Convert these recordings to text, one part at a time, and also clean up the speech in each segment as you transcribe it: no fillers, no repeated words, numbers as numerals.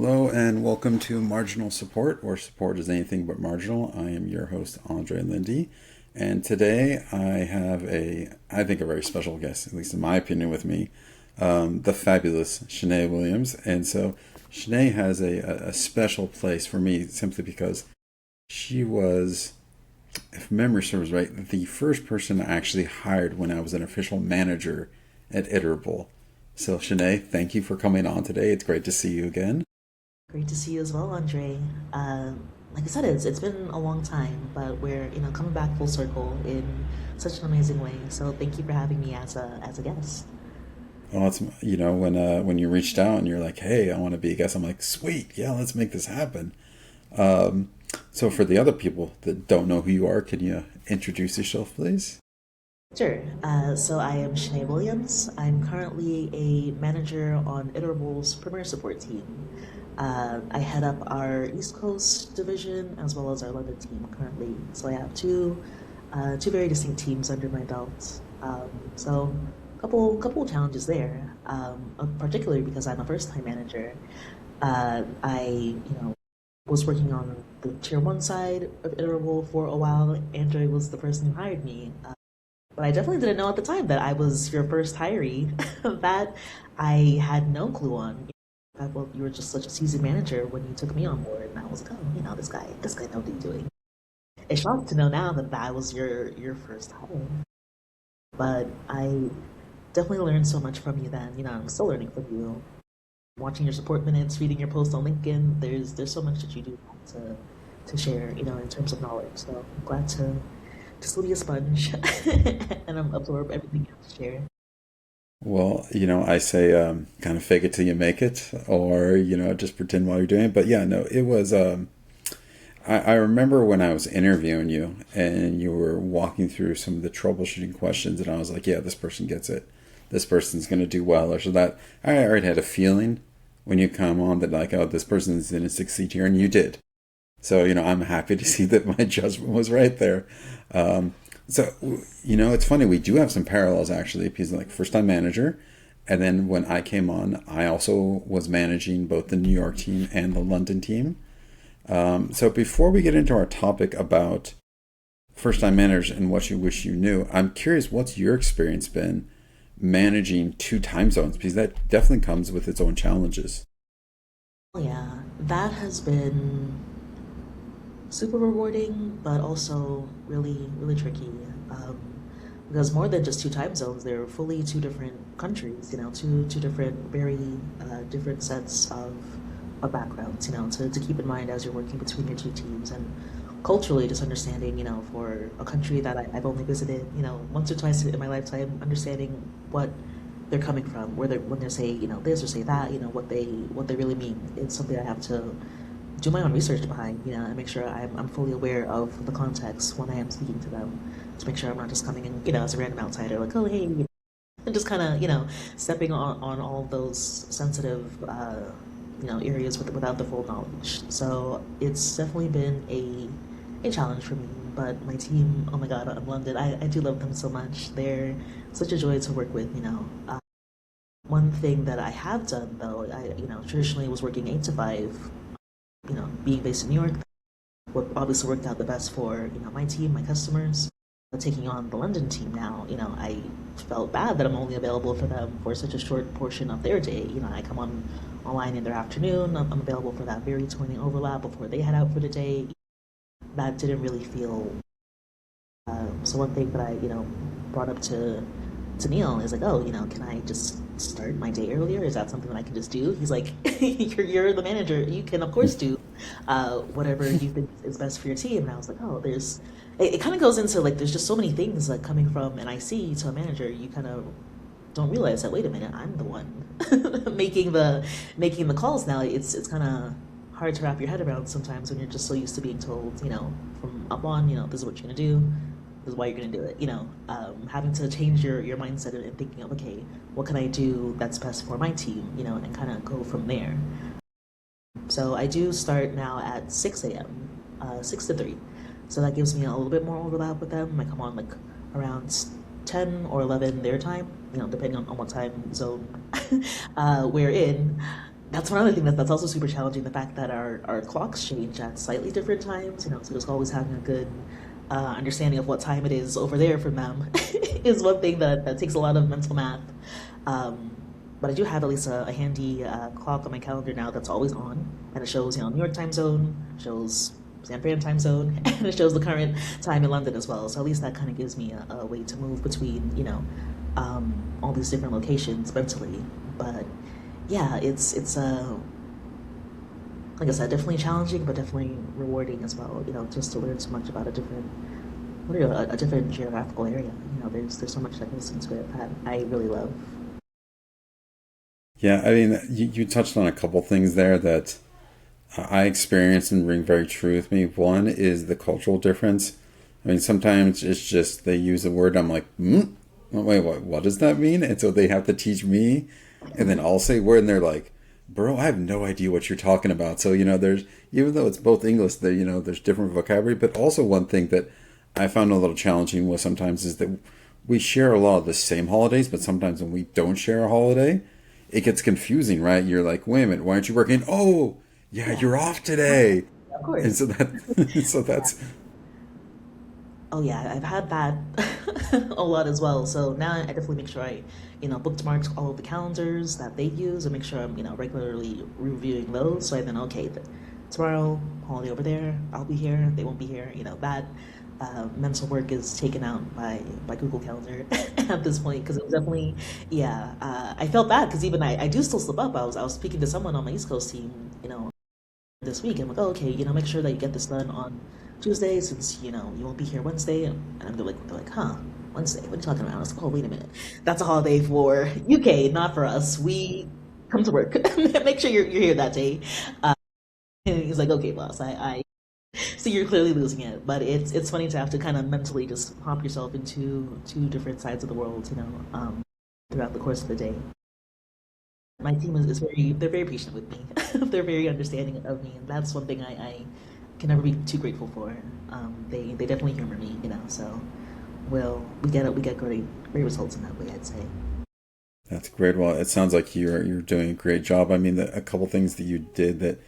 Hello and welcome to Marginal Support, where support is anything but marginal. I am your host, Andre Lindy, and today I have I think, a very special guest, at least in my opinion, with me, the fabulous Shanae Williams. And so Shanae has a special place for me simply because she was, if memory serves right, the first person I actually hired when I was an official manager at Iterable. So Shanae, thank you for coming on today. It's great to see you again. Great to see you as well, Andre. Like I said, it's been a long time, but we're coming back full circle in such an amazing way. So thank you for having me as a guest. Well, it's when you reached out and you're like, "Hey, I want to be a guest." I'm like, "Sweet, yeah, let's make this happen." Um, so for the other people that don't know who you are, can you introduce yourself, please? Sure. So I am Shanae Williams. I'm currently a manager on Iterable's Premier Support team. I head up our East Coast division as well as our London team currently. So I have two very distinct teams under my belt. So couple of challenges there, particularly because I'm a first time manager. I was working on the tier one side of Iterable for a while. Andrew was the person who hired me. But I definitely didn't know at the time that I was your first hiree. That I had no clue on. Well, you were just such a seasoned manager when you took me on board, and I was like, oh, this guy knows what he's doing. It's shocked to know now that I was your first hire. But I definitely learned so much from you then. I'm still learning from you. Watching your support minutes, reading your posts on LinkedIn, there's so much that you do to share, in terms of knowledge. So I'm glad to just be a sponge and absorb everything you have to share. Well, I say kind of fake it till you make it, or just pretend while you're doing it. But yeah, no, it was. I remember when I was interviewing you and you were walking through some of the troubleshooting questions, and I was like, yeah, this person gets it. This person's going to do well, or so that I already had a feeling when you come on that, like, oh, this person's going to succeed here, and you did. So, I'm happy to see that my judgment was right there. Um, so, it's funny. We do have some parallels, actually, because, like, first time manager. And then when I came on, I also was managing both the New York team and the London team. So before we get into our topic about first time managers and what you wish you knew, I'm curious, what's your experience been managing two time zones? Because that definitely comes with its own challenges. Yeah, that has been super rewarding, but also really, really tricky. Um, because more than just two time zones, they're fully two different countries. Two different, very different sets of backgrounds. To keep in mind as you're working between your two teams and culturally just understanding. For a country that I've only visited, once or twice in my lifetime, understanding what they're coming from, where they when they say this or say that, what they really mean. It's something I have to do my own research behind, and make sure I'm fully aware of the context when I am speaking to them, to make sure I'm not just coming in, as a random outsider, like, oh, hey, and just kind of, stepping on all those sensitive, areas without the full knowledge. So it's definitely been a challenge for me. But my team, oh my God, I'm London. I do love them so much. They're such a joy to work with. One thing that I have done though, I traditionally was working 8 to 5, being based in New York, what obviously worked out the best for my team, my customers. But taking on the London team now, I felt bad that I'm only available for them for such a short portion of their day. I come on online in their afternoon. I'm available for that very 20 overlap before they head out for the day. That didn't really feel. So one thing that I brought up to Neil is like, oh, can I just start my day earlier? Is that something that I can just do? He's like, you're the manager. You can, of course, do whatever you think is best for your team. And I was like, oh, it kind of goes into like, there's just so many things like coming from an IC to a manager. You kind of don't realize that, wait a minute, I'm the one making the calls now. It's kind of hard to wrap your head around sometimes when you're just so used to being told, from up on, this is what you're going to do, is why you're going to do it. Having to change your mindset and thinking of, okay, what can I do that's best for my team, and kind of go from there. So I do start now at 6 a.m., 6 to 3. So that gives me a little bit more overlap with them. I come on like around 10 or 11 their time, depending on what time zone we're in. That's one other thing that's also super challenging. The fact that our clocks change at slightly different times, so just always having a good understanding of what time it is over there from them is one thing that takes a lot of mental math. Um, but I do have at least a handy clock on my calendar now that's always on, and it shows, New York time zone, shows San Fran time zone, and it shows the current time in London as well. So at least that kind of gives me a way to move between, all these different locations mentally. But yeah, it's like I said, definitely challenging, but definitely rewarding as well. Just to learn so much about a different geographical area. There's so much that goes into it that I really love. Yeah, I mean, you touched on a couple things there that I experienced and ring very true with me. One is the cultural difference. I mean, sometimes it's just they use a word, I'm like, wait, what does that mean? And so they have to teach me, and then I'll say a word, and they're like, bro, I have no idea what you're talking about. So, there's, even though it's both English, there, there's different vocabulary, but also one thing that I found a little challenging was sometimes is that we share a lot of the same holidays, but sometimes when we don't share a holiday, it gets confusing, right? You're like, wait a minute, why aren't you working? Oh, yeah, Yeah, you're off today. of And course. so that, so Yeah. that's, Oh yeah, I've had that a lot as well. So now I definitely make sure I, bookmark all of the calendars that they use and make sure I'm, regularly reviewing those. So I then, okay, tomorrow, holiday over there, I'll be here, they won't be here. That mental work is taken out by Google Calendar at this point because it was definitely, yeah. I felt bad because even I do still slip up. I was speaking to someone on my East Coast team, this week. I'm like, oh, okay, make sure that you get this done on Tuesday since, you won't be here Wednesday. And they're like, huh, Wednesday, what are you talking about? I was like, oh, wait a minute. That's a holiday for UK, not for us. We come to work. Make sure you're here that day. And he's like, okay, boss, I so you're clearly losing it. But it's funny to have to kind of mentally just pop yourself into two different sides of the world, throughout the course of the day. My team is they're very patient with me. They're very understanding of me, and that's one thing I can never be too grateful for. They definitely humor me, so we get great results in that way, I'd say. that's great. Well, it sounds like you're doing a great job. I mean, a couple things that you did that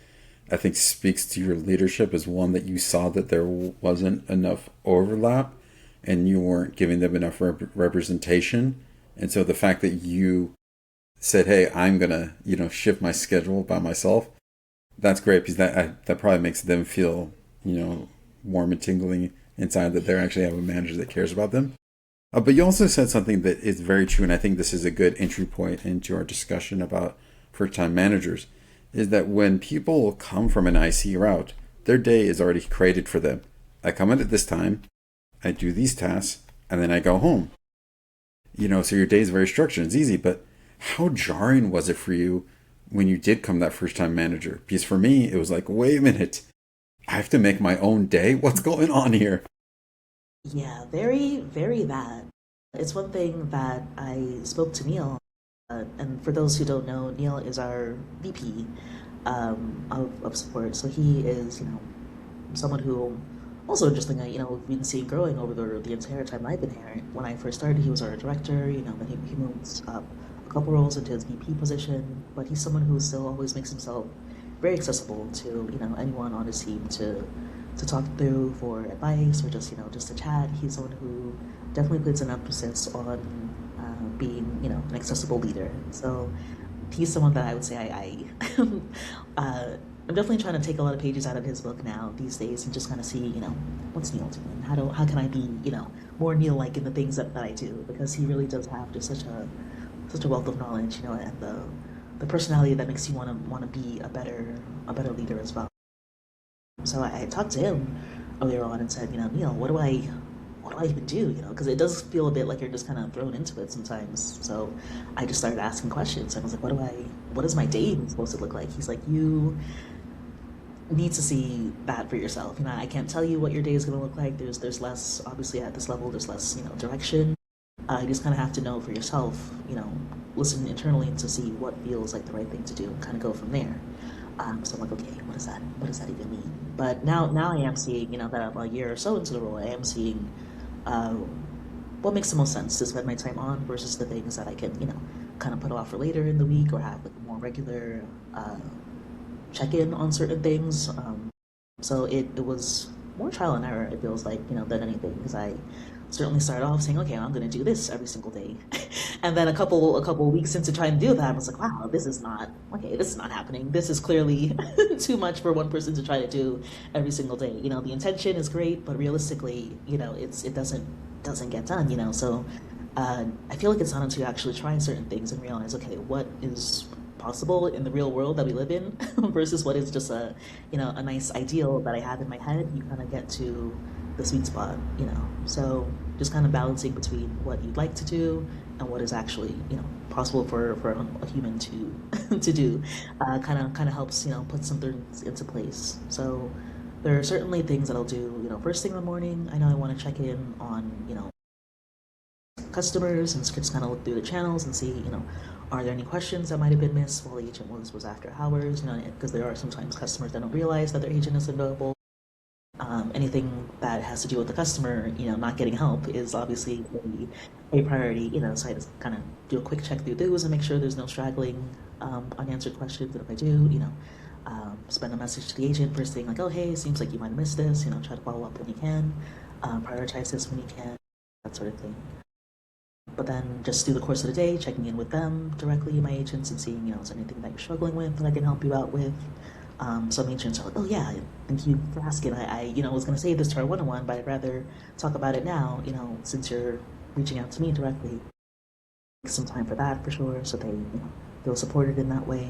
I think speaks to your leadership is one that you saw that there wasn't enough overlap and you weren't giving them enough representation. And so the fact that you said, "Hey, I'm gonna, shift my schedule by myself," that's great because that probably makes them feel, warm and tingling inside that they actually have a manager that cares about them. But you also said something that is very true, and I think this is a good entry point into our discussion about first time managers, is that when people come from an IC route, their day is already created for them. I come in at this time, I do these tasks, and then I go home. So your day is very structured. It's easy, but how jarring was it for you when you did come that first time manager? Because for me, it was like, wait a minute, I have to make my own day? What's going on here? Yeah, very, very that. It's one thing that I spoke to Neil, and for those who don't know, Neil is our VP of support. So he is, someone who also interesting. We've been seeing growing over the entire time I've been here. When I first started, he was our director. Then he moved up a couple roles into his VP position. But he's someone who still always makes himself very accessible to anyone on his team to talk through for advice or just to chat. He's someone who definitely puts an emphasis on being an accessible leader. So he's someone that I would say I'm definitely trying to take a lot of pages out of his book now these days and just kind of see what's Neil doing. How can I be more Neil like in the things that I do, because he really does have just such a wealth of knowledge, and the personality that makes you want to be a better leader as well. So I talked to him earlier on and said, Neil, what do I even do? Because it does feel a bit like you're just kind of thrown into it sometimes. So I just started asking questions. I was like, what is my day even supposed to look like? He's like, you need to see that for yourself. I can't tell you what your day is going to look like. There's less, obviously at this level, there's less, direction. You just kind of have to know for yourself, listen internally to see what feels like the right thing to do and kind of go from there. So I'm like, okay, what does that even mean? But now I am seeing, that I'm a year or so into the role, I am seeing uh, what makes the most sense to spend my time on versus the things that I can, kind of put off for later in the week or have like a more regular uh, check in on certain things. So it was more trial and error, it feels like, than anything, because I certainly started off saying, okay, I'm going to do this every single day. And then a couple of weeks into trying to do that, I was like, wow, this is not happening. This is clearly too much for one person to try to do every single day. The intention is great, but realistically, it doesn't get done, So I feel like it's not until you actually try certain things and realize, okay, what is possible in the real world that we live in versus what is just a nice ideal that I have in my head, you kind of get to the sweet spot. So just kind of balancing between what you'd like to do and what is actually, possible for a human to to do, kind of helps, put some things into place. So there are certainly things that I'll do, first thing in the morning. I know I want to check in on, customers and just kind of look through the channels and see, are there any questions that might have been missed while the agent was after hours? Because there are sometimes customers that don't realize that their agent is available. Anything that has to do with the customer, not getting help is obviously a priority. So I just kind of do a quick check through those and make sure there's no straggling, unanswered questions. And if I do, send a message to the agent first thing, like, oh, hey, seems like you might have missed this. Try to follow up when you can, prioritize this when you can, that sort of thing. But then just through the course of the day, checking in with them directly, my agents, and seeing, is there anything that you're struggling with that I can help you out with? Some agents are like, oh yeah, thank you for asking. I was going to say this to our one-on-one, but I'd rather talk about it now, since you're reaching out to me directly. Take some time for that for sure, so they, feel supported in that way.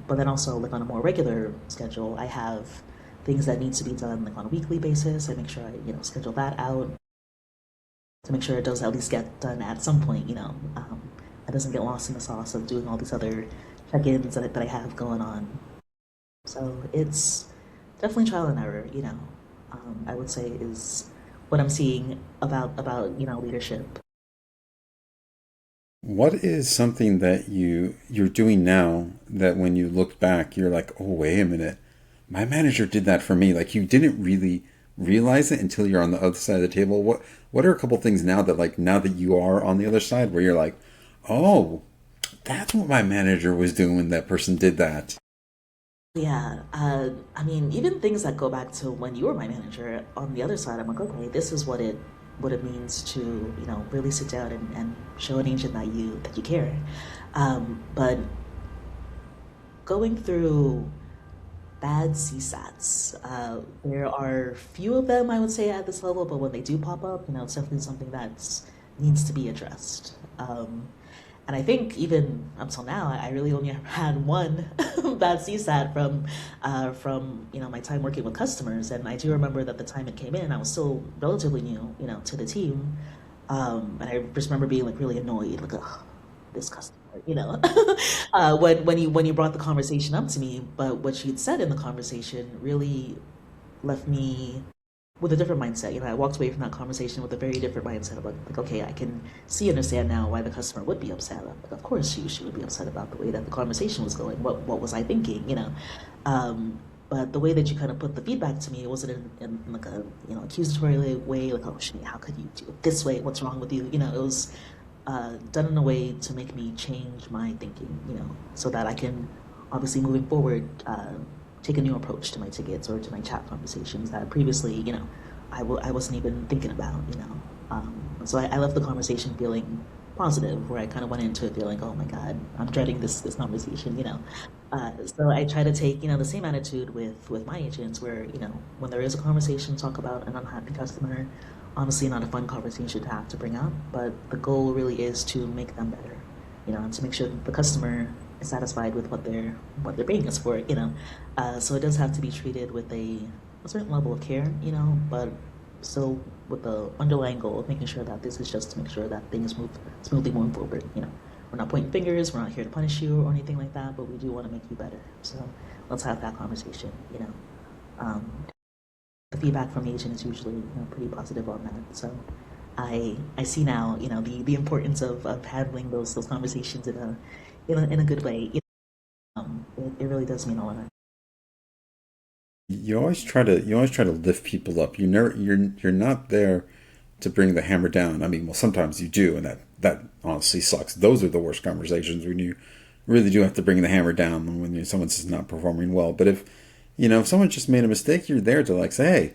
But then also, like on a more regular schedule, I have things that need to be done like on a weekly basis. I make sure I, schedule that out to make sure it does at least get done at some point. It doesn't get lost in the sauce of doing all these other check-ins that I have going on. So it's definitely trial and error. I would say is what I'm seeing about leadership. What is something that you're doing now that when you look back, you're like, oh, wait a minute, my manager did that for me. Like you didn't really realize it until you're on the other side of the table. What are a couple things now that like now that you are on the other side where you're like, oh, that's what my manager was doing when that person did that. Yeah, I mean, even things that go back to when you were my manager on the other side, I'm like, okay, this is what it means to, really sit down and show an agent that you care. But going through bad CSATs, there are few of them, I would say, at this level, but when they do pop up, it's definitely something that needs to be addressed. And I think even up till now, I really only ever had one bad CSAT from my time working with customers. And I do remember that the time it came in, I was still relatively new, to the team. And I just remember being like really annoyed, like, oh, this customer, when you brought the conversation up to me. But what she'd said in the conversation really left me with a different mindset. I walked away from that conversation with a very different mindset of like, okay, I can understand now why the customer would be upset. Like, of course, she would be upset about the way that the conversation was going. What was I thinking? But the way that you kind of put the feedback to me, it wasn't in like a accusatory way, like, oh, Shanae, how could you do it this way? What's wrong with you? It was done in a way to make me change my thinking. So that I can obviously moving forward. Take a new approach to my tickets or to my chat conversations that previously, I wasn't even thinking about. So I left the conversation feeling positive, where I kind of went into it feeling, oh my God, I'm dreading this conversation. So I try to take, the same attitude with my agents, where, when there is a conversation, talk about an unhappy customer, honestly not a fun conversation to have to bring up, but the goal really is to make them better, and to make sure that the customer is satisfied with what they're paying us for. So it does have to be treated with a certain level of care, but still with the underlying goal of making sure that this is just to make sure that things move smoothly moving forward. We're not pointing fingers, we're not here to punish you or anything like that, but we do want to make you better. So let's have that conversation. The feedback from the agent is usually pretty positive on that. So I see now the importance of handling those conversations in a good way. It really does mean a lot. You always try to lift people up. You're not there to bring the hammer down. I mean, well, sometimes you do, and that honestly sucks. Those are the worst conversations when you really do have to bring the hammer down when someone's just not performing well. But if someone just made a mistake, you're there to like say, hey,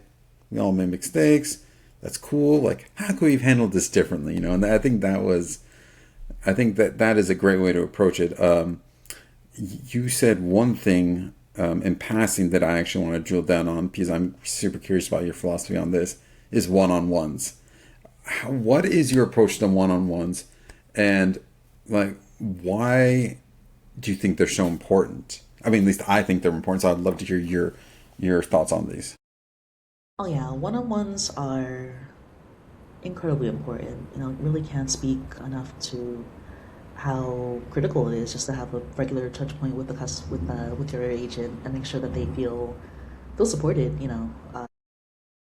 we all make mistakes. That's cool. Like, how could we have handled this differently? And I think that is a great way to approach it. You said one thing in passing that I actually want to drill down on because I'm super curious about your philosophy on this is one-on-ones. What is your approach to one-on-ones, and like why do you think they're so important? I mean, at least I think they're important. So I'd love to hear your thoughts on these. Oh yeah, one-on-ones are incredibly important. Really can't speak enough to how critical it is just to have a regular touch point with with your agent and make sure that they feel supported.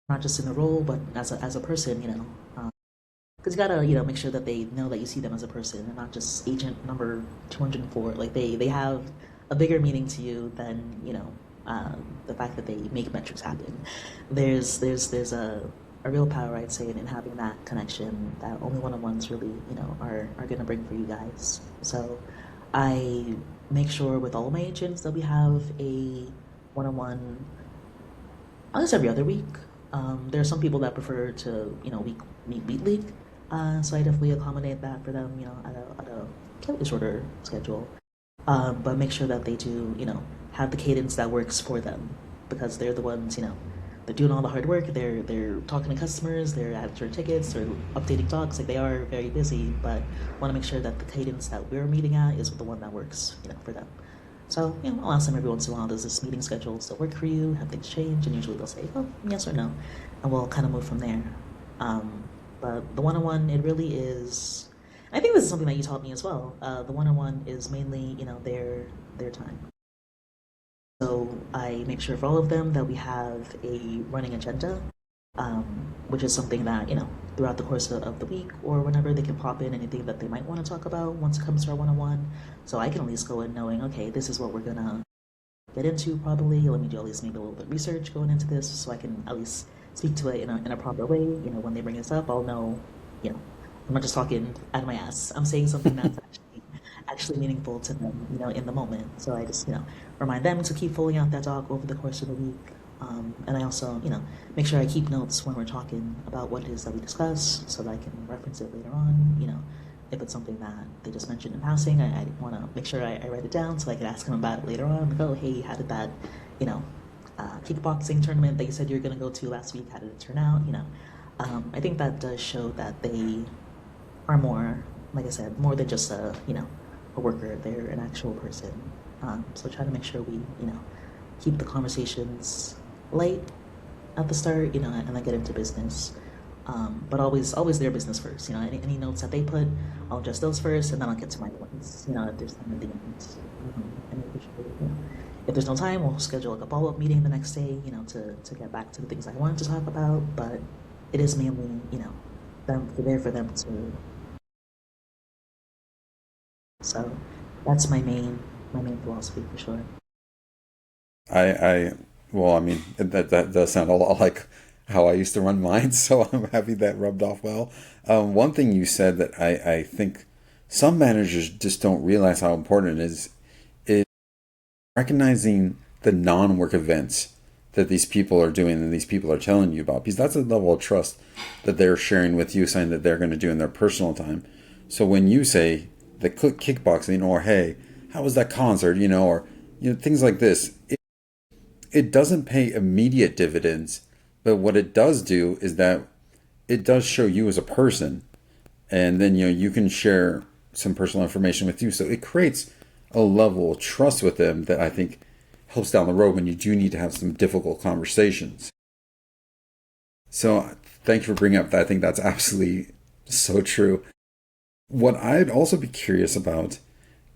Not just in the role, but as a person. Because you gotta make sure that they know that you see them as a person and not just agent number 204. Like they have a bigger meaning to you than the fact that they make metrics happen. There's a real power, I'd say, in having that connection that only one-on-ones really are gonna bring for you guys. So I make sure with all my agents that we have a one-on-one almost every other week. There are some people that prefer to meet weekly, so I definitely accommodate that for them, at a slightly shorter schedule. But make sure that they do, have the cadence that works for them because they're the ones, they're doing all the hard work. They're talking to customers, they're answering tickets, they're updating docs. Like they are very busy, but want to make sure that the cadence that we're meeting at is the one that works, for them. So, I'll ask them every once in a while, does this meeting schedule still work for you? Have things changed? And usually they'll say, oh, yes or no. And we'll kind of move from there. But the one-on-one, it really is, I think this is something that you taught me as well. The one-on-one is mainly, their time. So I make sure for all of them that we have a running agenda, which is something that, throughout the course of the week or whenever they can pop in anything that they might want to talk about once it comes to our one-on-one. So I can at least go in knowing, okay, this is what we're going to get into probably. Let me do at least maybe a little bit of research going into this so I can at least speak to it in a proper way. When they bring this up, I'll know, I'm not just talking out of my ass. I'm saying something that's actually meaningful to them, in the moment. So I just, remind them to keep filling out that doc over the course of the week. And I also, make sure I keep notes when we're talking about what it is that we discuss so that I can reference it later on. If it's something that they just mentioned in passing, I want to make sure I write it down so I can ask them about it later on. Like, oh, hey, how did that, kickboxing tournament that you said you were going to go to last week, how did it turn out? I think that does show that they are more, like I said, more than just a worker. They're an actual person. So try to make sure we, keep the conversations light at the start, and then get into business. But always their business first. Any notes that they put, I'll address those first, and then I'll get to my ones. If there's time at the end. And if, if there's no time, we'll schedule like a follow-up meeting the next day. To get back to the things I wanted to talk about. But it is mainly, them there for them to. So that's my main philosophy for sure. I well, I mean, that does sound a lot like how I used to run mine, so I'm happy that rubbed off well. One thing you said that I think some managers just don't realize how important it is recognizing the non-work events that these people are doing and these people are telling you about, because that's a level of trust that they're sharing with you, saying that they're going to do in their personal time. So when you say the kickboxing, or hey, how was that concert, or things like this, it doesn't pay immediate dividends, but what it does do is that it does show you as a person, and then you can share some personal information with you. So it creates a level of trust with them that I think helps down the road when you do need to have some difficult conversations. So thank you for bringing up that. I think that's absolutely so true. What I'd also be curious about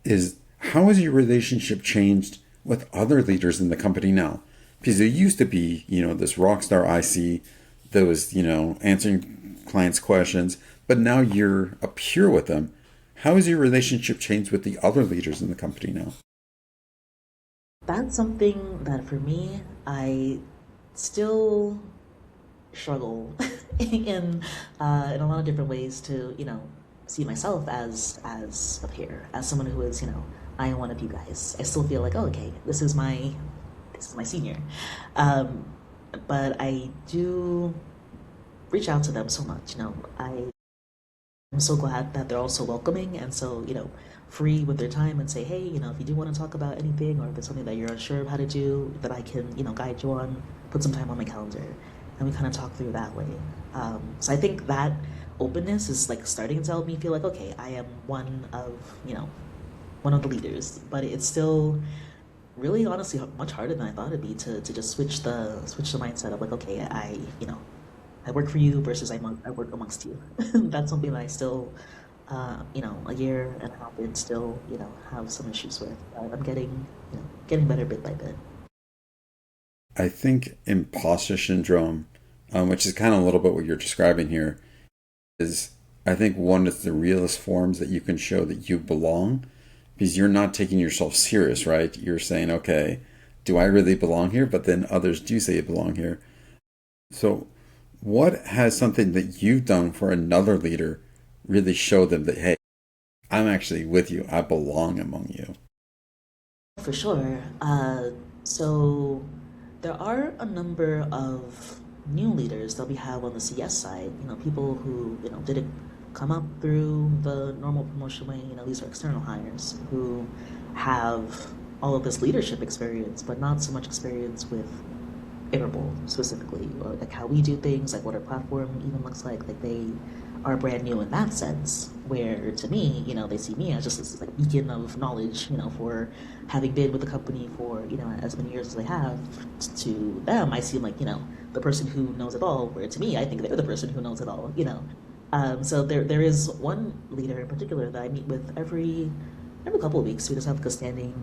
is, how has your relationship changed with other leaders in the company now? Because it used to be, this rock star IC that was, answering clients' questions, but now you're a peer with them. How has your relationship changed with the other leaders in the company now? That's something that for me, I still struggle in a lot of different ways to see myself as a peer, as someone who is I am one of you guys. I still feel like, oh, okay, this is my senior. Um, but I do reach out to them so much. I'm so glad that they're also welcoming and so, free with their time and say, hey, if you do want to talk about anything or if there's something that you're unsure of how to do, that I can, guide you on, put some time on my calendar. And we kind of talk through that way. So I think that openness is like starting to help me feel like, okay, I am one of the leaders, but it's still really honestly much harder than I thought it'd be to just switch the mindset of like, okay, I work for you versus I work amongst you. That's something that I still, a year and a half in still, have some issues with. I'm getting better bit by bit. I think imposter syndrome, which is kind of a little bit what you're describing here, is I think one of the realest forms that you can show that you belong because you're not taking yourself serious, right? You're saying, okay, do I really belong here? But then others do say you belong here. So, what has something that you've done for another leader really show them that, hey, I'm actually with you, I belong among you? For sure. So there are a number of new leaders that we have on the CS side. People who didn't come up through the normal promotion way. These are external hires who have all of this leadership experience, but not so much experience with Iterable specifically, or like how we do things, like what our platform even looks like. Like they are brand new in that sense. Where to me, they see me as just this like beacon of knowledge, for having been with the company for as many years as they have. To them, I seem like the person who knows it all. Where to me, I think they're the person who knows it all. So there is one leader in particular that I meet with every couple of weeks. We just have like a standing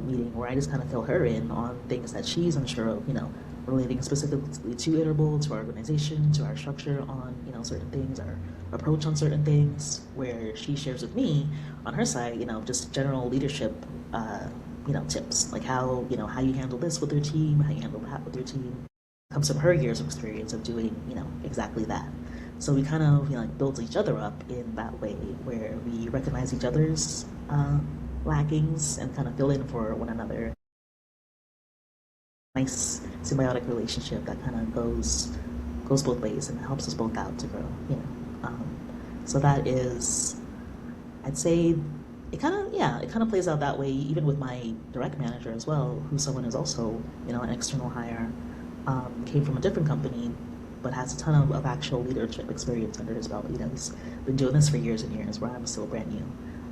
meeting where I just kind of fill her in on things that she's unsure of, relating specifically to Iterable, to our organization, to our structure on, certain things, our approach on certain things, where she shares with me on her side, just general leadership, tips, like how you handle this with your team, how you handle that with your team. Comes from her years of experience of doing, exactly that. So we kind of, like build each other up in that way where we recognize each other's lackings and kind of fill in for one another. Nice symbiotic relationship that kind of goes both ways and helps us both out to grow. So that is, I'd say, it kind of plays out that way even with my direct manager as well, who's someone who's also an external hire, came from a different company, but has a ton of actual leadership experience under his belt. He's been doing this for years and years, where I'm still brand new.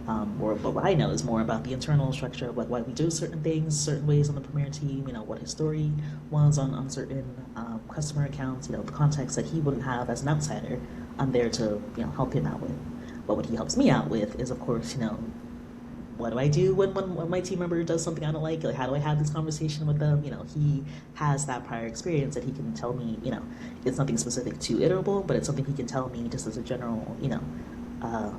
But what I know is more about the internal structure of like why we do certain things, certain ways on the Premier team. What his story was on certain customer accounts. The context that he wouldn't have as an outsider. I'm there to help him out with. But what he helps me out with is, of course, what do I do when my team member does something I don't like? Like, how do I have this conversation with them? He has that prior experience that he can tell me, it's nothing specific to Iterable, but it's something he can tell me just as a general,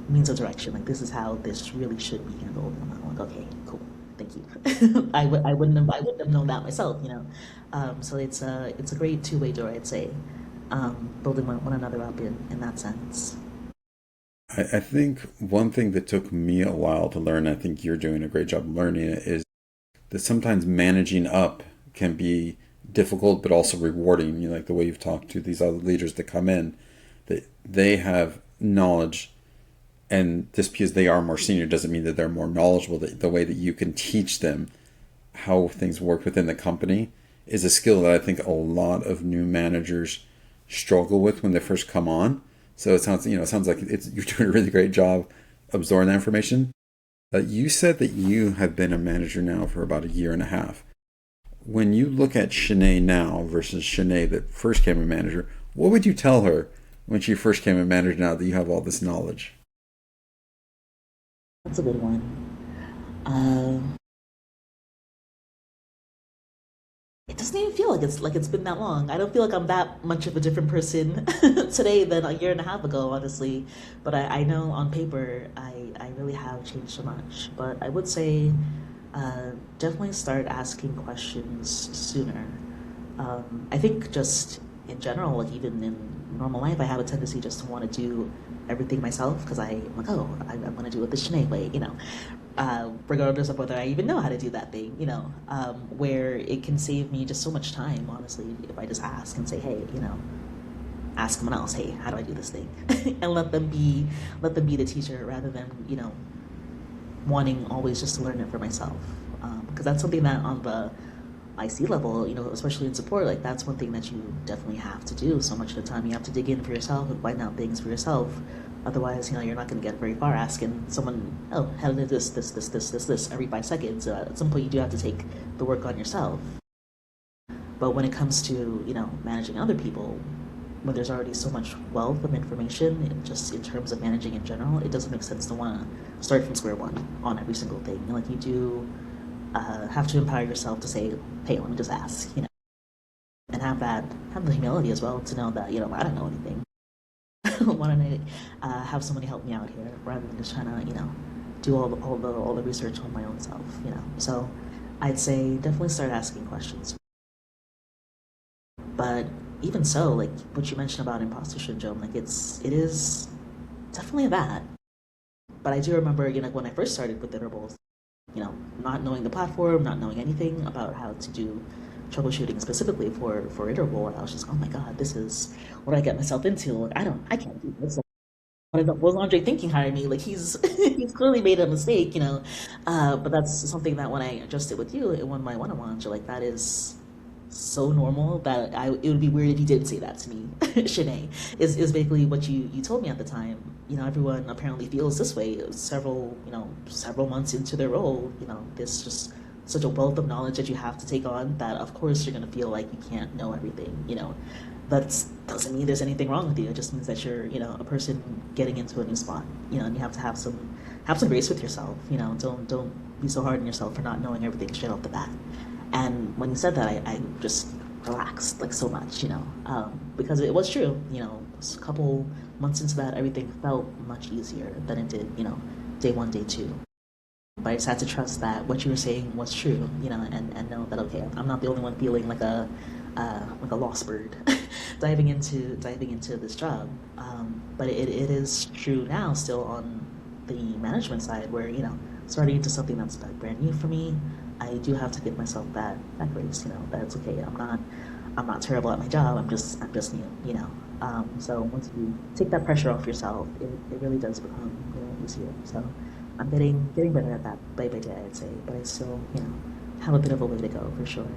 means of direction. Like, this is how this really should be handled. And I'm like, okay, cool. Thank you. I wouldn't have known that myself, So it's a great two-way door, I'd say, building one another up in that sense. I think one thing that took me a while to learn, I think you're doing a great job of learning it, is that sometimes managing up can be difficult but also rewarding. Like the way you've talked to these other leaders that come in, that they have knowledge, and just because they are more senior doesn't mean that they're more knowledgeable. The way that you can teach them how things work within the company is a skill that I think a lot of new managers struggle with when they first come on. So it sounds like you're doing a really great job absorbing that information. You said that you have been a manager now for about a year and a half. When you look at Shanae now versus Shanae that first came a manager, what would you tell her when she first came a manager now that you have all this knowledge? That's a good one. Um, it doesn't even feel like it's been that long. I don't feel like I'm that much of a different person today than a year and a half ago, honestly. But I know on paper I really have changed so much. But I would say definitely start asking questions sooner. I think just in general, like even in normal life, I have a tendency just to want to do everything myself because I'm like, oh, I'm going to do it the Shanae way. regardless of whether I even know how to do that thing, where it can save me just so much time, honestly, if I just ask and say, hey, ask someone else, hey, how do I do this thing? And let them be the teacher rather than, wanting always just to learn it for myself. Because that's something that on the IC level, especially in support, like that's one thing that you definitely have to do. So much of the time you have to dig in for yourself and find out things for yourself. Otherwise, you're not going to get very far asking someone, oh, how did this every 5 seconds. At some point, you do have to take the work on yourself. But when it comes to, managing other people, when there's already so much wealth of information, just in terms of managing in general, it doesn't make sense to want to start from square one on every single thing. Like you do have to empower yourself to say, hey, let me just ask, and have the humility as well to know that, I don't know anything. Why don't I have somebody help me out here rather than just trying to, do all the research on my own self, So I'd say definitely start asking questions. But even so, like what you mentioned about imposter syndrome, like it is definitely that. But I do remember, when I first started with iterables, not knowing the platform, not knowing anything about how to do troubleshooting specifically for iterable, I was just, oh my god, this is what I get myself into. Like, I can't do this. Was Andre thinking hire me? Like he's he's clearly made a mistake, But that's something that when I adjusted with you in one of my one-on-ones, you're like, that is so normal that it would be weird if you didn't say that to me. Shanae is basically what you told me at the time. Everyone apparently feels this way several months into their role. There's just such a wealth of knowledge that you have to take on that of course you're gonna feel like you can't know everything. That doesn't mean there's anything wrong with you. It just means that you're, a person getting into a new spot, and you have to have some grace with yourself. Don't be so hard on yourself for not knowing everything straight off the bat. And when you said that, I just relaxed like so much, because it was true. A couple months into that, everything felt much easier than it did, day one, day two. But I just had to trust that what you were saying was true, and know that okay, I'm not the only one feeling like a lost bird diving into this job. But it is true now, still on the management side, where starting into something that's brand new for me, I do have to give myself that grace. That it's okay. I'm not terrible at my job. I'm just new. So once you take that pressure off yourself, it really does become easier. So I'm getting better at that day by day, I'd say. But I still have a bit of a way to go for sure.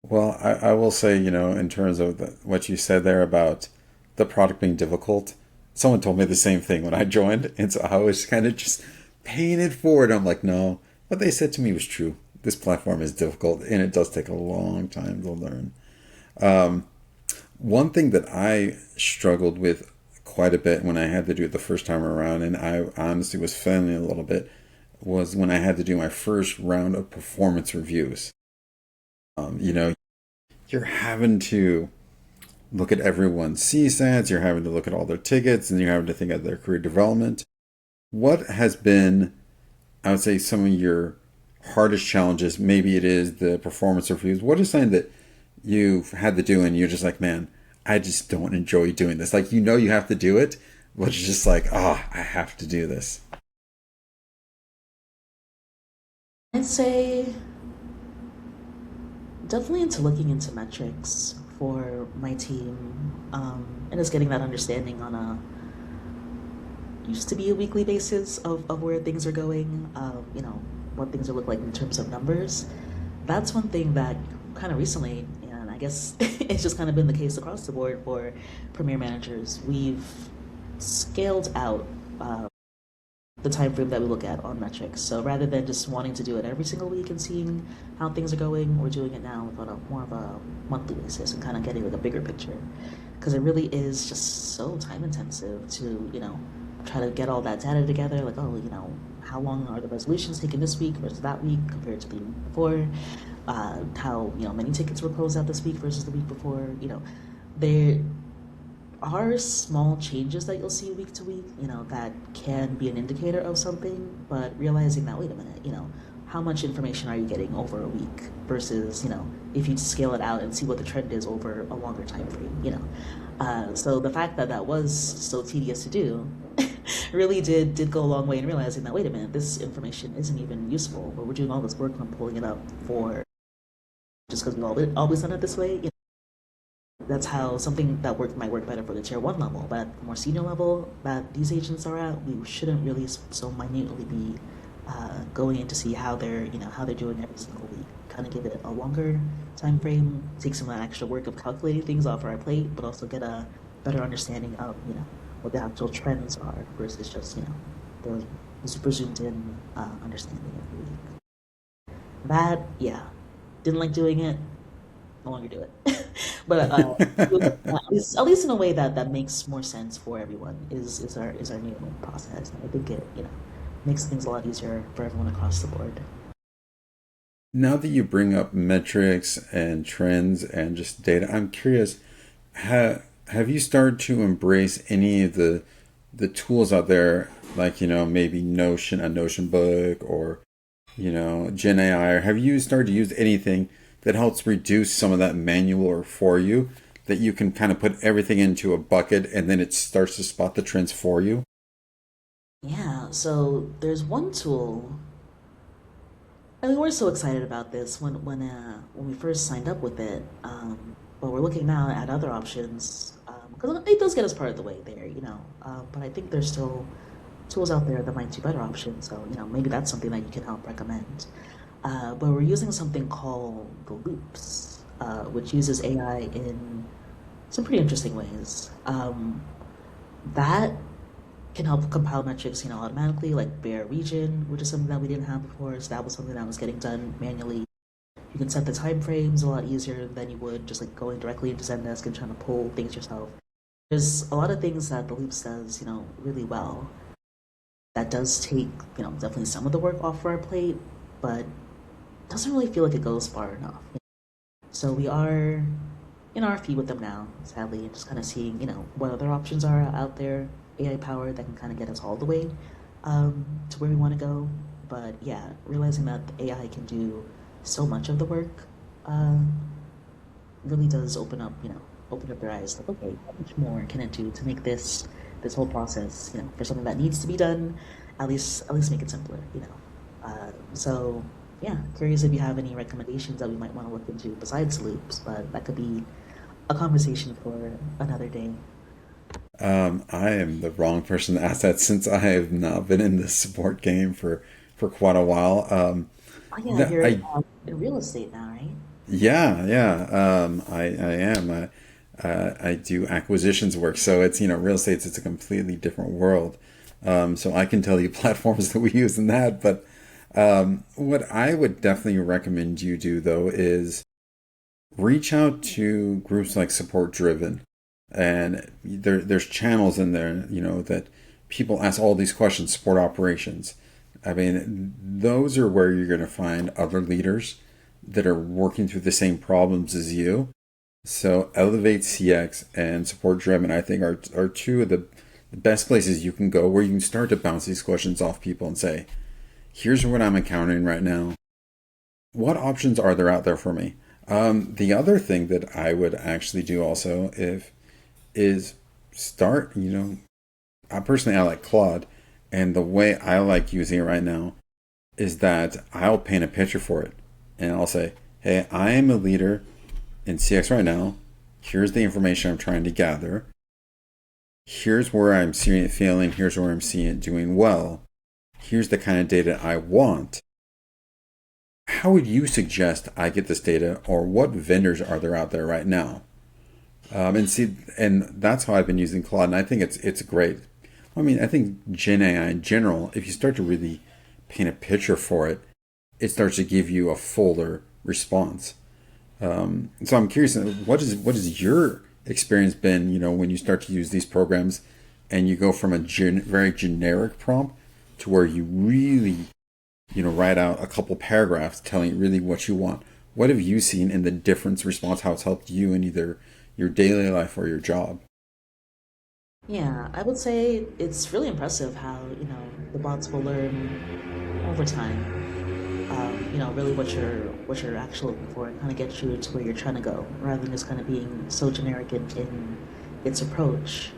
Well, I will say, in terms of what you said there about the product being difficult, someone told me the same thing when I joined. And so I was kind of just paying it forward. I'm like, no, what they said to me was true. This platform is difficult and it does take a long time to learn. One thing that I struggled with quite a bit when I had to do it the first time around, and I honestly was failing a little bit, was when I had to do my first round of performance reviews. You're having to look at everyone's CSATs, you're having to look at all their tickets, and you're having to think of their career development. What has been, I would say, some of your hardest challenges? Maybe it is the performance reviews. What is something that you've had to do and you're just like, man, I just don't enjoy doing this? Like, you have to do it, but it's just like, I have to do this. I'd say definitely into looking into metrics for my team, and just getting that understanding on a used to be a weekly basis of where things are going, what things are look like in terms of numbers. That's one thing that kind of recently, and I guess it's just kind of been the case across the board for premier managers. We've scaled out the time frame that we look at on metrics. So rather than just wanting to do it every single week and seeing how things are going, we're doing it now on a more of a monthly basis and kind of getting like a bigger picture. Because it really is just so time intensive to, try to get all that data together. Like, oh, how long are the resolutions taken this week versus that week compared to the week before? How, many tickets were closed out this week versus the week before? There are small changes that you'll see week to week, that can be an indicator of something, but realizing that, wait a minute, how much information are you getting over a week versus, if you scale it out and see what the trend is over a longer time frame, So the fact that that was so tedious to do really did go a long way in realizing that, wait a minute, this information isn't even useful, but we're doing all this work on pulling it up for just because we always done it this way. That's how something that work might work better for the tier one level, but at the more senior level that these agents are at, we shouldn't really so minutely be going in to see how they're how they're doing every single week. Kind of give it a longer time frame, take some of that extra work of calculating things off our plate, but also get a better understanding of what the actual trends are versus just the super zoomed in understanding every week. That, yeah, didn't like doing it, no longer do it. But at least in a way that makes more sense for everyone is our new process. And I think it makes things a lot easier for everyone across the board. Now that you bring up metrics and trends and just data, I'm curious, have you started to embrace any of the tools out there, like, maybe Notion, a Notion book, or, Gen AI, or have you started to use anything that helps reduce some of that manual or for you, that you can kind of put everything into a bucket and then it starts to spot the trends for you? Yeah, so there's one tool. I mean, we're so excited about this when we first signed up with it, but we're looking now at other options because it does get us part of the way there, But I think there's still tools out there that might do better options. So maybe that's something that you can help recommend. But we're using something called the loops, which uses AI in some pretty interesting ways. That can help compile metrics, automatically, like bare region, which is something that we didn't have before. So that was something that was getting done manually. You can set the time frames a lot easier than you would just like going directly into Zendesk and trying to pull things yourself. There's a lot of things that the loops does, really well. That does take, definitely some of the work off our plate, but doesn't really feel like it goes far enough. So we are in RFP with them now, sadly, and just kind of seeing, what other options are out there, AI powered, that can kind of get us all the way to where we want to go. But yeah, realizing that the AI can do so much of the work uh, really does open up their eyes. Like, okay, how much more can it do to make this whole process, for something that needs to be done, at least make it simpler. So yeah, curious if you have any recommendations that we might want to look into besides loops, but that could be a conversation for another day. I am the wrong person to ask that since I have not been in the support game for quite a while. Oh yeah, you're I in real estate now, right? Yeah, yeah. I am. I do acquisitions work, so it's real estate. It's a completely different world. So I can tell you platforms that we use in that. But what I would definitely recommend you do though is reach out to groups like Support Driven, and there's channels in there, that people ask all these questions. Support operations. I mean, those are where you're going to find other leaders that are working through the same problems as you. So Elevate CX and Support Driven, I think, are two of the best places you can go where you can start to bounce these questions off people and say, here's what I'm encountering right now. What options are there out there for me? The other thing that I would actually do also if is start, I like Claude, and the way I like using it right now is that I'll paint a picture for it. And I'll say, hey, I am a leader in CX right now. Here's the information I'm trying to gather. Here's where I'm seeing it failing. Here's where I'm seeing it doing well. Here's the kind of data I want. How would you suggest I get this data, or what vendors are there out there right now? And that's how I've been using Claude, and I think it's great. I mean, I think Gen AI in general, if you start to really paint a picture for it, it starts to give you a fuller response. So I'm curious, what has your experience been? When you start to use these programs, and you go from a very generic prompt to where you really, write out a couple paragraphs telling really what you want. What have you seen in the difference response? How it's helped you in either your daily life or your job? Yeah, I would say it's really impressive how, the bots will learn over time, really what you're actually looking for and kind of get you to where you're trying to go, rather than just kind of being so generic in its approach.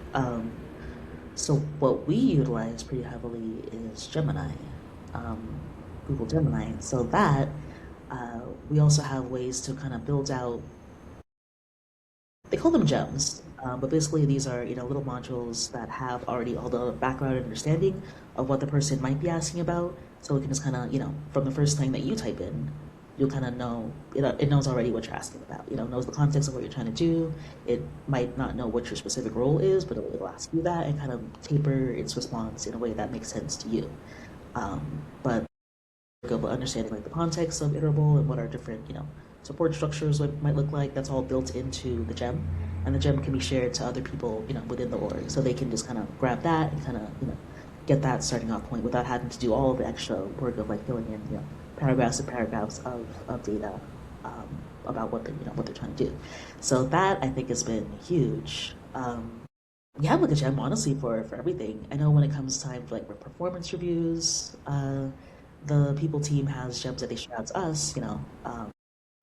So what we utilize pretty heavily is Gemini, um, Google Gemini. So that we also have ways to kind of build out. They call them gems, but basically these are little modules that have already all the background and understanding of what the person might be asking about. So it can just kind of from the first thing that you type in, you'll kind of know it knows already what you're asking about. Knows the context of what you're trying to do. It might not know what your specific role is, but it'll ask you that and kind of taper its response in a way that makes sense to you. But of understanding like the context of iterable and what our different support structures might look like, that's all built into the gem, and the gem can be shared to other people within the org, so they can just kind of grab that and kind of get that starting off point without having to do all the extra work of like filling in paragraphs and paragraphs of data um, about what they're trying to do. So that I think has been huge. We have like a gem honestly for everything. I know when it comes time for like performance reviews, the people team has gems that they share out to us, and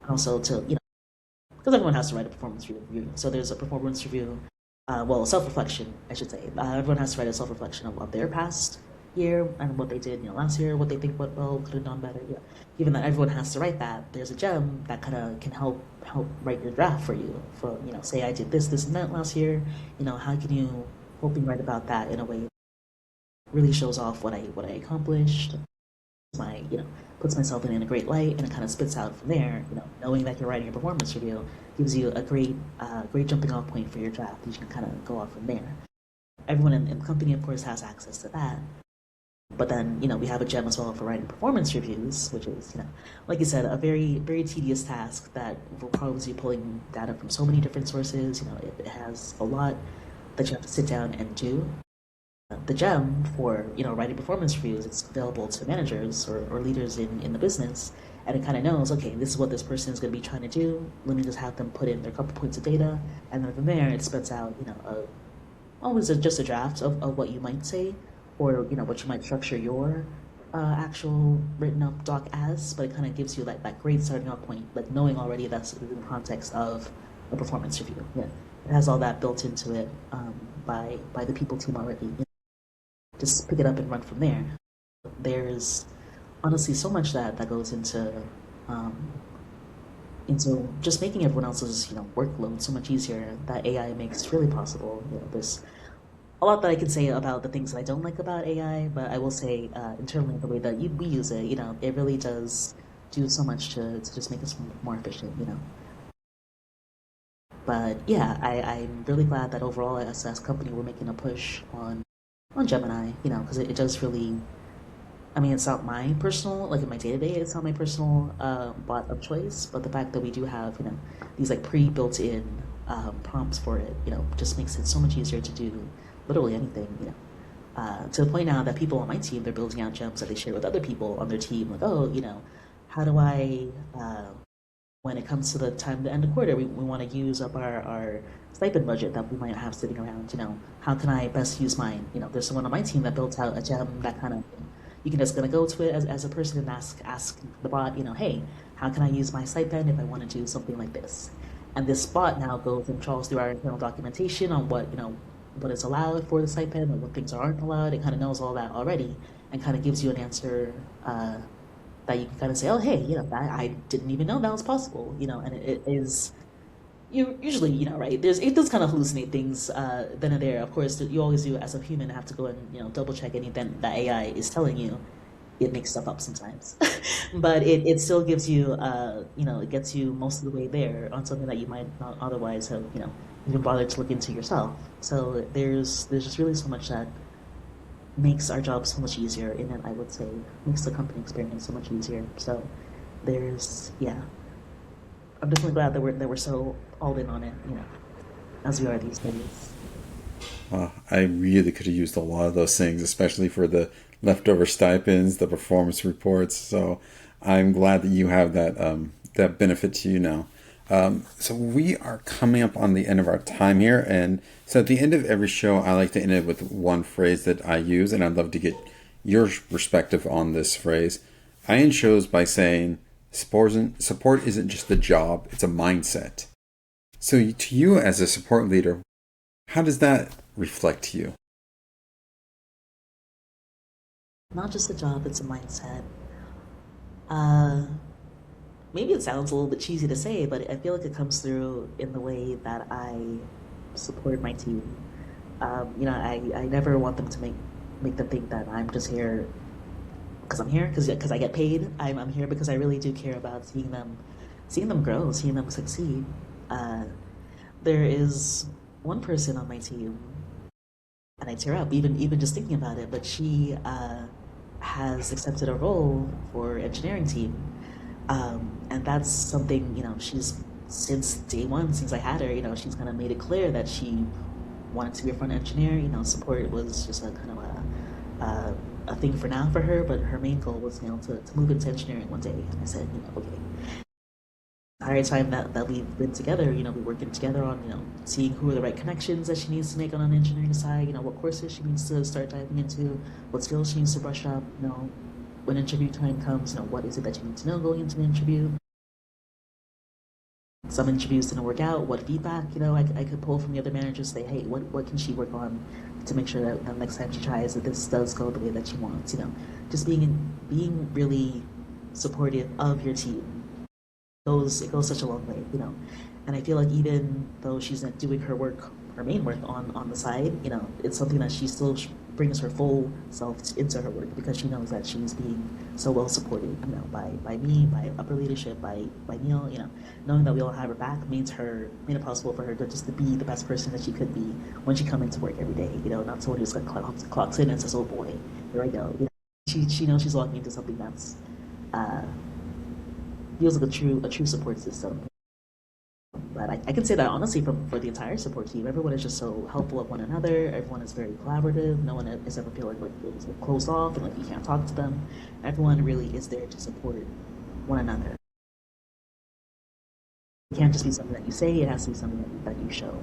also to because everyone has to write a performance review. So there's a performance review, well, self-reflection, I should say. Everyone has to write a self-reflection of their past year and what they did, last year, what they think went well, could have done better. Yeah, given that everyone has to write that, there's a gem that kind of can help write your draft for you. For say I did this, and that last year. How can you hoping write about that in a way that really shows off what I accomplished, my puts myself in a great light, and it kind of spits out from there. Knowing that you're writing a performance review gives you a great jumping off point for your draft. You can kind of go off from there. Everyone in the company, of course, has access to that. But then we have a gem as well for writing performance reviews, which is like you said, a very tedious task that will probably be pulling data from so many different sources. It has a lot that you have to sit down and do. The gem for writing performance reviews, it's available to managers or leaders in the business, and it kind of knows, okay, this is what this person is going to be trying to do. Let me just have them put in their couple points of data, and then from there it spits out always just a draft of what you might say, or what you might structure your actual written up doc as. But it kind of gives you like that great starting off point, like knowing already that's in the context of a performance review. Yeah, it has all that built into it by the people team already. Just pick it up and run from there. There's honestly so much that goes um, into just making everyone else's workload so much easier that AI makes really possible. There's a lot that I can say about the things that I don't like about AI, but I will say internally the way that we use it, it really does do so much to just make us more efficient. But yeah, I'm really glad that overall as a company we're making a push on Gemini, because it does really. I mean, it's not my personal, like in my day to day, it's not my personal bot of choice. But the fact that we do have, these like pre-built in prompts for it, just makes it so much easier to do literally anything. To the point now that people on my team, they're building out gems that they share with other people on their team. Like, oh, how do I when it comes to the time to end the quarter, we want to use up our stipend budget that we might have sitting around. How can I best use mine? There's someone on my team that built out a gem that kind of you can just gonna go to it as a person and ask the bot, hey, how can I use my stipend if I want to do something like this? And this bot now goes and trawls through our internal documentation on what is allowed for the stipend and what things aren't allowed. It kind of knows all that already and kind of gives you an answer that you can kind of say, oh, hey, that I didn't even know that was possible, and it is you usually, right? It does kind of hallucinate things then and there. Of course, you always do as a human have to go and double check anything that AI is telling you. It makes stuff up sometimes, but it still gives you it gets you most of the way there on something that you might not otherwise have even bothered to look into yourself. So there's just really so much that makes our job so much easier, and then I would say makes the company experience so much easier. So yeah, I'm definitely glad that we're so all in on it, as we are these days. I really could have used a lot of those things, especially for the leftover stipends, the performance reports. So I'm glad that you have that benefit to you now. So we are coming up on the end of our time here, and so at the end of every show, I like to end it with one phrase that I use, and I'd love to get your perspective on this phrase. I end shows by saying, support isn't just a job; it's a mindset. So to you as a support leader, how does that reflect to you? Not just a job, it's a mindset. Uh, Maybe it sounds a little bit cheesy to say, but I feel like it comes through in the way that I support my team. I never want them to make them think that I'm just here because I'm here because I get paid. I'm here because I really do care about seeing them grow, seeing them succeed. Uh, there is one person on my team, and I tear up even just thinking about it. But she has accepted a role for engineering team, and that's something she's since day one, since I had her. She's kind of made it clear that she wanted to be a front engineer. Support was just a kind of a thing for now for her, but her main goal was to move into engineering one day. And I said, okay, the entire time that we've been together, we're working together on, seeing who are the right connections that she needs to make on an engineering side, what courses she needs to start diving into, what skills she needs to brush up, when interview time comes, what is it that you need to know going into the interview. Some interviews didn't work out. What feedback, I could pull from the other managers, say, hey, what can she work on to make sure that next time she tries that this does go the way that she wants, just being really supportive of your team it goes such a long way, And I feel like even though she's not doing her main work on the side, it's something that she still brings her full self into her work because she knows that she's being so well supported, by me, by upper leadership, by Neil, knowing that we all have her back made it possible for her to just to be the best person that she could be when she comes into work every day, not someone who's like clocks in and says, oh boy, here I go. She knows she's walking into something that's uh, feels like a true support system. But I can say that honestly for the entire support team, everyone is just so helpful of one another. Everyone is very collaborative. No one is ever feeling like it's closed off and like you can't talk to them. Everyone really is there to support one another. It can't just be something that you say. It has to be something that you show.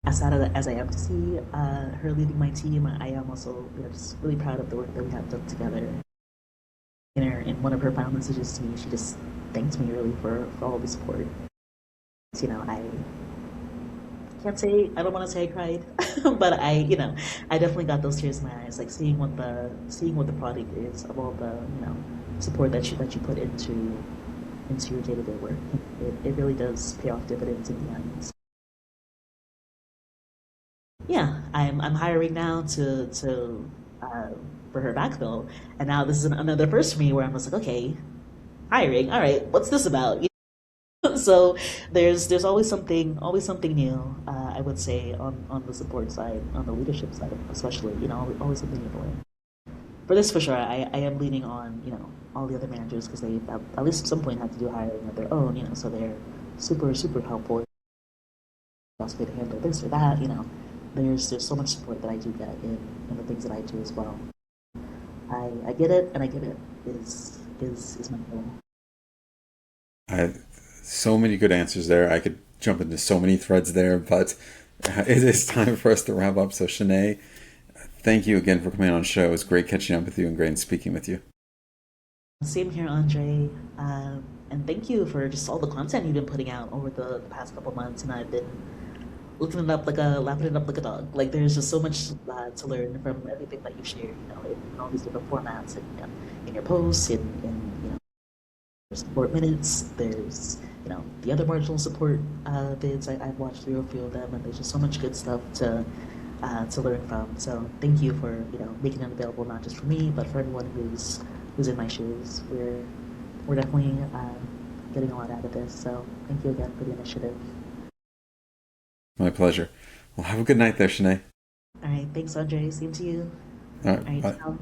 As sad as I am to see her leading my team, I am also just really proud of the work that we have done together. In one of her final messages to me, she just thanked me really for all the support. I can't say I don't want to say I cried, but I definitely got those tears in my eyes, like seeing what the product is of all the support that you put into your day to day work. It really does pay off dividends in the end. Yeah, I'm hiring now to for her backfill, and now this is another first for me where I'm just like, okay, hiring. All right, what's this about? So there's always something new. I would say on the support side, on the leadership side, especially always something new to learn. For this, for sure, I am leaning on all the other managers because they at least at some point had to do hiring of their own. So they're super helpful. Also to handle this or that. There's so much support that I do get in the things that I do as well. I get it, and I get it is my goal. I so many good answers there. I could jump into so many threads there, but it is time for us to wrap up. So, Shanae, thank you again for coming on the show. It was great catching up with you and great speaking with you. Same here, Andre. And thank you for just all the content you've been putting out over the past couple months. And I've been looking it up lapping it up like a dog. Like there's just so much to learn from everything that you've shared. In all these different formats, and in your posts, in support minutes. There's the other marginal support vids. I've watched through a few of them, and there's just so much good stuff to learn from. So thank you for making it available not just for me, but for everyone who's in my shoes. We're definitely getting a lot out of this. So thank you again for the initiative. My pleasure. Well, have a good night there, Shanae. All right, thanks, Andre. Same to you. All All right, right, bye. ciao.